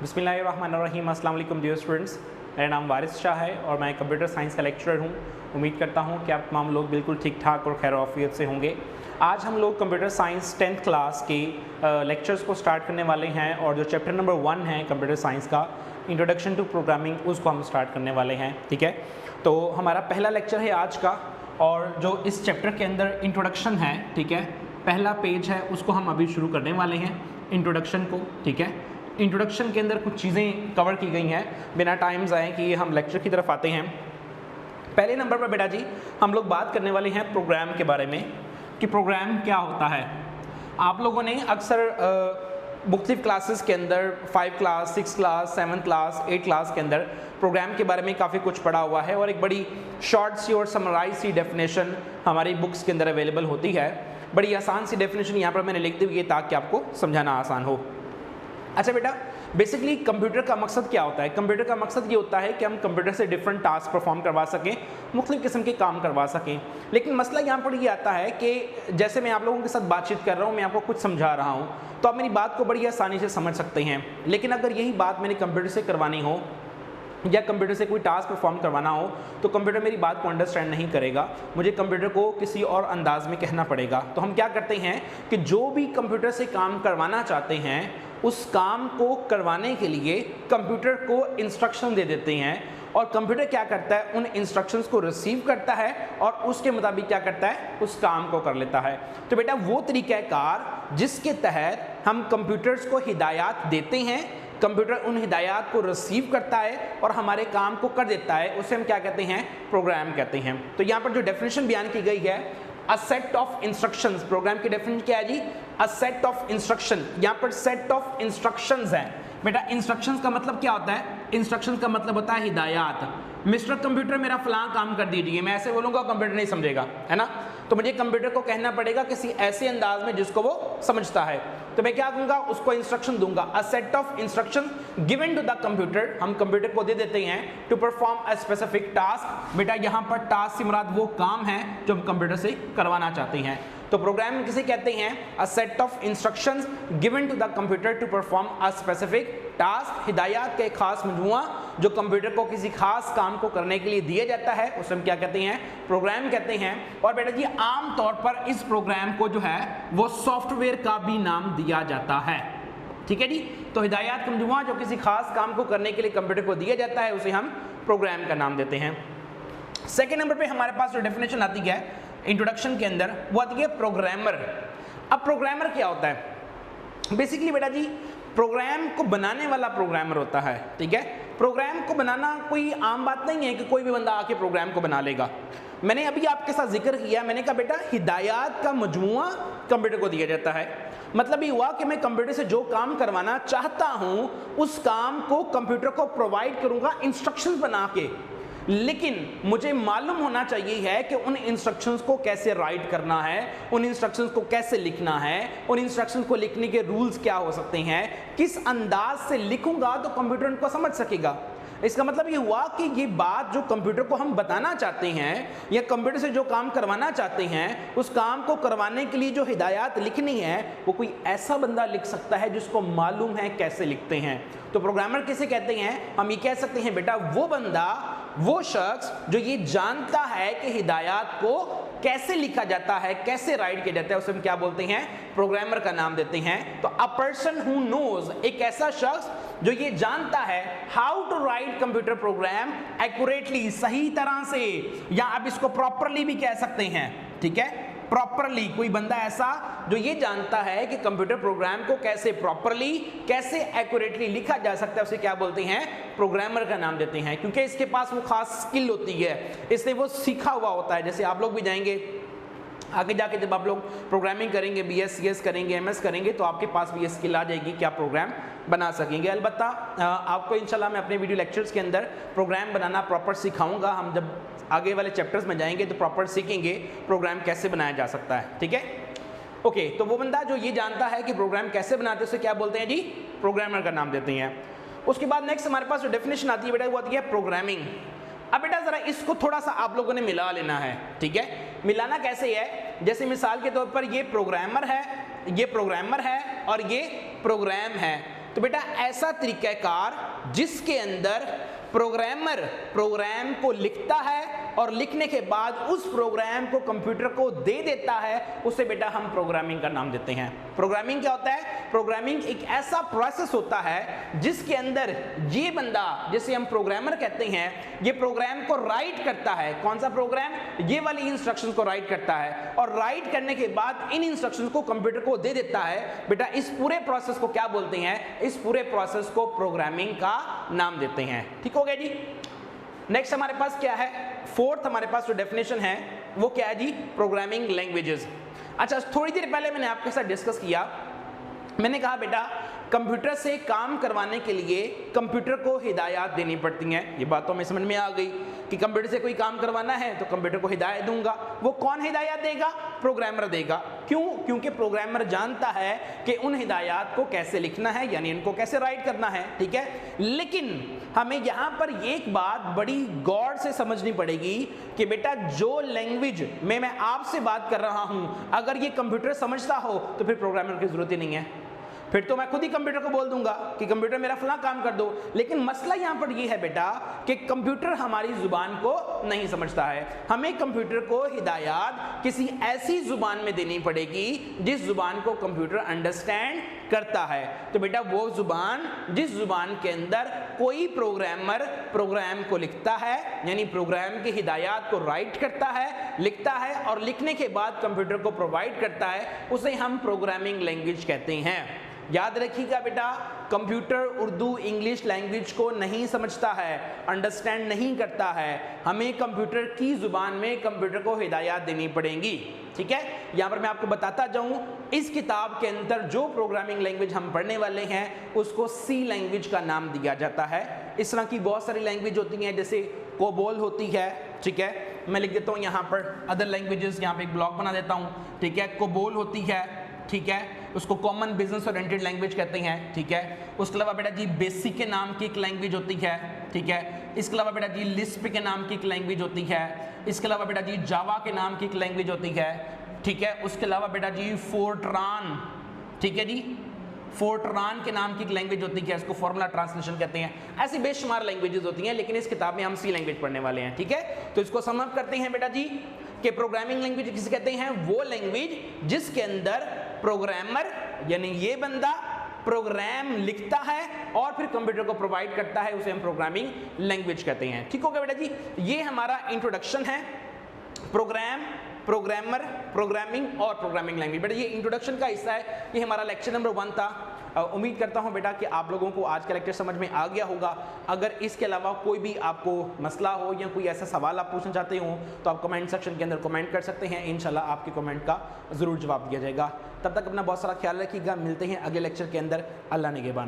बिस्मिल्लाहिर्रहमानिर्रहीम। अस्सलाम वालेकुम डियर स्टूडेंट्स, मेरा नाम वारिस शाह है और मैं कंप्यूटर साइंस का लेक्चरर हूँ। उम्मीद करता हूँ कि आप तमाम लोग बिल्कुल ठीक ठाक और खैर आफियत से होंगे। आज हम लोग कंप्यूटर साइंस 10th क्लास के लेक्चर्स को स्टार्ट करने वाले हैं और जो चैप्टर नंबर 1 है कंप्यूटर साइंस का इंट्रोडक्शन टू प्रोग्रामिंग, उसको हम स्टार्ट करने वाले हैं। ठीक है, तो हमारा पहला लेक्चर है आज का और जो इस चैप्टर के अंदर इंट्रोडक्शन है, ठीक है, पहला पेज है, उसको हम अभी शुरू करने वाले हैं इंट्रोडक्शन को। ठीक है, इंट्रोडक्शन के अंदर कुछ चीज़ें कवर की गई हैं, बिना टाइम ज़ाये कि हम लेक्चर की तरफ आते हैं। पहले नंबर पर बेटा जी हम लोग बात करने वाले हैं प्रोग्राम के बारे में कि प्रोग्राम क्या होता है। आप लोगों ने अक्सर मुख्तलिफ क्लासेस के अंदर 5 क्लास, 6 क्लास, 7 क्लास, 8 क्लास के अंदर प्रोग्राम के बारे में काफ़ी कुछ पढ़ा हुआ है और एक बड़ी शॉर्ट सी और समराइज सी डेफिनेशन हमारी बुक्स के अंदर अवेलेबल होती है। बड़ी आसान सी डेफिनेशन यहाँ पर मैंने लिख दी हुई है ताकि आपको समझाना आसान हो। अच्छा बेटा, बेसिकली कंप्यूटर का मकसद क्या होता है? कंप्यूटर का मकसद ये होता है कि हम कंप्यूटर से डिफरेंट टास्क परफॉर्म करवा सकें, मुख्तलिफ किस्म के काम करवा सकें। लेकिन मसला यहाँ पर ये आता है कि जैसे मैं आप लोगों के साथ बातचीत कर रहा हूँ, मैं आपको कुछ समझा रहा हूँ तो आप मेरी बात को बड़ी आसानी से समझ सकते हैं। लेकिन अगर यही बात मैंने कंप्यूटर से करवानी हो या कंप्यूटर से कोई टास्क परफॉर्म करवाना हो तो कंप्यूटर मेरी बात को अंडरस्टैंड नहीं करेगा, मुझे कंप्यूटर को किसी और अंदाज में कहना पड़ेगा। तो हम क्या करते हैं कि जो भी कंप्यूटर से काम करवाना चाहते हैं उस काम को करवाने के लिए कंप्यूटर को इंस्ट्रक्शन दे देते हैं और कंप्यूटर क्या करता है, उन इंस्ट्रक्शंस को रिसीव करता है और उसके मुताबिक क्या करता है, उस काम को कर लेता है। तो बेटा वो तरीक़ाकार जिसके तहत हम कंप्यूटर्स को हिदायत देते हैं, कंप्यूटर उन हिदायत को रिसीव करता है और हमारे काम को कर देता है, उसे हम क्या कहते हैं, प्रोग्राम कहते हैं। तो यहाँ पर जो डेफिनेशन बयान की गई है, a set of instructions, program की डेफिनेशन क्या है जी, अ सेट ऑफ इंस्ट्रक्शन। यहाँ पर सेट ऑफ इंस्ट्रक्शंस है बेटा। इंस्ट्रक्शंस का मतलब क्या होता है? इंस्ट्रक्शंस का मतलब होता है हिदायत। मिस्टर कंप्यूटर मेरा फलां काम कर दीजिए, मैं ऐसे बोलूँगा कंप्यूटर नहीं समझेगा, है ना। तो मुझे कंप्यूटर को कहना पड़ेगा किसी ऐसे अंदाज में जिसको वो समझता है। तो मैं क्या दूंगा, उसको इंस्ट्रक्शन दूंगा। A set of instruction given to the computer, हम कंप्यूटर को दे देते हैं to perform a specific task. बेटा यहाँ पर टास्क से मुराद वो काम है जो हम कंप्यूटर से करवाना चाहते हैं। तो प्रोग्राम किसे कहते हैं? A set of instructions given to the computer to perform a specific task. हिदायत का एक खास मजमुआ जो कंप्यूटर को किसी खास काम को करने के लिए दिया जाता है उसे हम क्या कहते हैं, प्रोग्राम कहते हैं। और बेटा जी आम तौर पर इस प्रोग्राम को जो है वो सॉफ्टवेयर का भी नाम दिया जाता है। ठीक है जी, तो हिदायत का मजमुआ जो किसी खास काम को करने के लिए कंप्यूटर को दिया जाता है उसे हम प्रोग्राम का नाम देते हैं। सेकेंड नंबर पे हमारे पास जो डेफिनेशन आती है इंट्रोडक्शन के अंदर वो आती है प्रोग्रामर। अब प्रोग्रामर क्या होता है? बेसिकली बेटा जी प्रोग्राम को बनाने वाला प्रोग्रामर होता है। ठीक है, प्रोग्राम को बनाना कोई आम बात नहीं है कि कोई भी बंदा आके प्रोग्राम को बना लेगा। मैंने अभी आपके साथ जिक्र किया, मैंने कहा बेटा हिदायत का मजमुआ कंप्यूटर को दिया जाता है। मतलब ये हुआ कि मैं कंप्यूटर से जो काम करवाना चाहता हूं उस काम को कंप्यूटर को प्रोवाइड करूंगा इंस्ट्रक्शंस बना के, लेकिन मुझे मालूम होना चाहिए है कि उन इंस्ट्रक्शंस को कैसे राइट करना है, उन इंस्ट्रक्शंस को कैसे लिखना है, उन इंस्ट्रक्शंस को लिखने के रूल्स क्या हो सकते हैं, किस अंदाज से लिखूंगा तो कंप्यूटर उनको समझ सकेगा। इसका मतलब ये हुआ कि ये बात जो कंप्यूटर को हम बताना चाहते हैं या कंप्यूटर से जो काम करवाना चाहते हैं उस काम को करवाने के लिए जो हिदायत लिखनी है वो कोई ऐसा बंदा लिख सकता है जिसको मालूम है कैसे लिखते हैं। तो प्रोग्रामर किसे कहते हैं? हम ये कह सकते हैं बेटा वो बंदा, वो शख्स जो ये जानता है कि हिदायत को कैसे लिखा जाता है, कैसे राइट किया जाता है, उसे हम क्या बोलते हैं, प्रोग्रामर का नाम देते हैं। तो अ पर्सन हु नोज, एक ऐसा शख्स जो ये जानता है how to write computer program accurately, सही तरह से, या आप इसको प्रॉपरली भी कह सकते हैं। ठीक है, प्रॉपरली, कोई बंदा ऐसा जो ये जानता है कि कंप्यूटर प्रोग्राम को कैसे प्रॉपरली, कैसे एक्यूरेटली लिखा जा सकता है, उसे क्या बोलते हैं, प्रोग्रामर का नाम देते हैं। क्योंकि इसके पास वो खास स्किल होती है, इसलिए वो सीखा हुआ होता है। जैसे आप लोग भी जाएंगे आगे जाके जब आप लोग प्रोग्रामिंग करेंगे, BS CS करेंगे, MS करेंगे, तो आपके पास भी ये स्किल आ जाएगी कि आप प्रोग्राम बना सकेंगे। अलबत्ता आपको इंशाल्लाह मैं अपने वीडियो लेक्चर्स के अंदर प्रोग्राम बनाना प्रॉपर सिखाऊंगा। हम जब आगे वाले चैप्टर्स में जाएंगे तो प्रॉपर सीखेंगे प्रोग्राम कैसे बनाया जा सकता है। ठीक है, ओके। तो वो बंदा जो ये जानता है कि प्रोग्राम कैसे बनाते हैं उसे क्या बोलते हैं जी, प्रोग्रामर का नाम देते हैं। उसके बाद नेक्स्ट हमारे पास जो डेफिनेशन आती है बेटा वो आती है प्रोग्रामिंग। अब बेटा जरा इसको थोड़ा सा आप लोगों ने मिला लेना है। ठीक है, मिलाना कैसे है? जैसे मिसाल के तौर पर ये प्रोग्रामर है, ये प्रोग्रामर है और ये प्रोग्राम है। तो बेटा ऐसा तरीकाकार जिसके अंदर प्रोग्रामर प्रोग्राम को लिखता है और लिखने के बाद उस प्रोग्राम को कंप्यूटर को दे देता है, उसे बेटा हम प्रोग्रामिंग का नाम देते हैं। प्रोग्रामिंग क्या होता है? प्रोग्रामिंग एक ऐसा प्रोसेस होता है जिसके अंदर ये बंदा, जिसे हम प्रोग्रामर कहते हैं, ये प्रोग्राम को राइट करता है। कौन सा प्रोग्राम? ये वाली इंस्ट्रक्शंस को राइट करता है और राइट करने के बाद इन इंस्ट्रक्शंस को कंप्यूटर को दे देता है। बेटा इस पूरे प्रोसेस को क्या बोलते हैं? इस पूरे प्रोसेस को प्रोग्रामिंग का नाम देते हैं। ठीक हो गया जी। नेक्स्ट हमारे पास क्या है? फोर्थ हमारे पास जो डेफिनेशन है वो क्या है जी? Programming languages. अच्छा, थोड़ी देर पहले मैंने आपके साथ डिस्कस किया, मैंने कहा बेटा कंप्यूटर से काम करवाने के लिए कंप्यूटर को हिदायत देनी पड़ती हैं। ये बात तो हमें समझ में आ गई कि कंप्यूटर से कोई काम करवाना है तो कंप्यूटर को हिदायत दूंगा। वो कौन हिदायत देगा? प्रोग्रामर देगा। क्यों? क्योंकि प्रोग्रामर जानता है कि उन हिदायत को कैसे लिखना है, यानी इनको कैसे राइट करना है। ठीक है, लेकिन हमें यहाँ पर एक बात बड़ी गौर से समझनी पड़ेगी कि बेटा जो लैंग्वेज में मैं आपसे बात कर रहा हूं, अगर ये कंप्यूटर समझता हो तो फिर प्रोग्रामर की जरूरत ही नहीं है। फिर तो मैं खुद ही कंप्यूटर को बोल दूंगा कि कंप्यूटर मेरा फला काम कर दो। लेकिन मसला यहां पर यह है बेटा कि कंप्यूटर हमारी जुबान को नहीं समझता है। हमें कंप्यूटर को हिदायत किसी ऐसी जुबान में देनी पड़ेगी जिस जुबान को कंप्यूटर अंडरस्टैंड करता है। तो बेटा वो जुबान जिस जुबान के अंदर कोई प्रोग्रामर प्रोग्राम को लिखता है, यानी प्रोग्राम की हिदायत को राइट करता है, लिखता है और लिखने के बाद कंप्यूटर को प्रोवाइड करता है, उसे हम प्रोग्रामिंग लैंग्वेज कहते हैं। याद रखिएगा बेटा, कंप्यूटर उर्दू इंग्लिश लैंग्वेज को नहीं समझता है, अंडरस्टैंड नहीं करता है। हमें कंप्यूटर की जुबान में कंप्यूटर को हिदायत देनी पड़ेगी। ठीक है, यहाँ पर मैं आपको बताता जाऊं, इस किताब के अंदर जो प्रोग्रामिंग लैंग्वेज हम पढ़ने वाले हैं उसको सी लैंग्वेज का नाम दिया जाता है। इस तरह की बहुत सारी लैंग्वेज होती हैं, जैसे कोबोल होती है। ठीक है, मैं लिख देता हूँ यहाँ पर अदर लैंग्वेजेस, यहाँ पे एक ब्लॉक बना देता हूँ। ठीक है, कोबोल होती है। ठीक है, उसको कॉमन बिजनेस ओरिएंटेड लैंग्वेज कहते हैं। ठीक है, उसके अलावा बेटा जी बेसिक के नाम की एक लैंग्वेज होती है। ठीक है, इसके अलावा बेटा जी लिस्प के नाम की एक लैंग्वेज होती है। इसके अलावा बेटा जी जावा के नाम की एक लैंग्वेज होती है। ठीक है, उसके अलावा बेटा जी फोर्ट्रान, ठीक है जी, फोर्ट्रान के नाम की एक लैंग्वेज होती है, इसको फॉर्मूला ट्रांसलेशन कहते हैं। ऐसी बेशुमार लैंग्वेजेस होती हैं, लेकिन इस किताब में हम सी लैंग्वेज पढ़ने वाले हैं। ठीक है, तो इसको सम अप करते हैं बेटा जी कि प्रोग्रामिंग लैंग्वेज किसे कहते हैं? वो लैंग्वेज जिसके अंदर प्रोग्रामर यानी ये बंदा प्रोग्राम लिखता है और फिर कंप्यूटर को प्रोवाइड करता है, उसे हम प्रोग्रामिंग लैंग्वेज कहते हैं। ठीक हो गया बेटा जी, ये हमारा इंट्रोडक्शन है। प्रोग्राम, प्रोग्रामर, प्रोग्रामिंग और प्रोग्रामिंग लैंग्वेज। बेटा ये इंट्रोडक्शन का हिस्सा है, ये हमारा लेक्चर नंबर 1 था। उम्मीद करता हूं बेटा कि आप लोगों को आज का लेक्चर समझ में आ गया होगा। अगर इसके अलावा कोई भी आपको मसला हो या कोई ऐसा सवाल आप पूछना चाहते हो तो आप कमेंट सेक्शन के अंदर कमेंट कर सकते हैं। इंशाल्लाह आपके कमेंट का ज़रूर जवाब दिया जाएगा। तब तक अपना बहुत सारा ख्याल रखिएगा। मिलते हैं अगले लेक्चर के अंदर। अल्लाह निगहबान।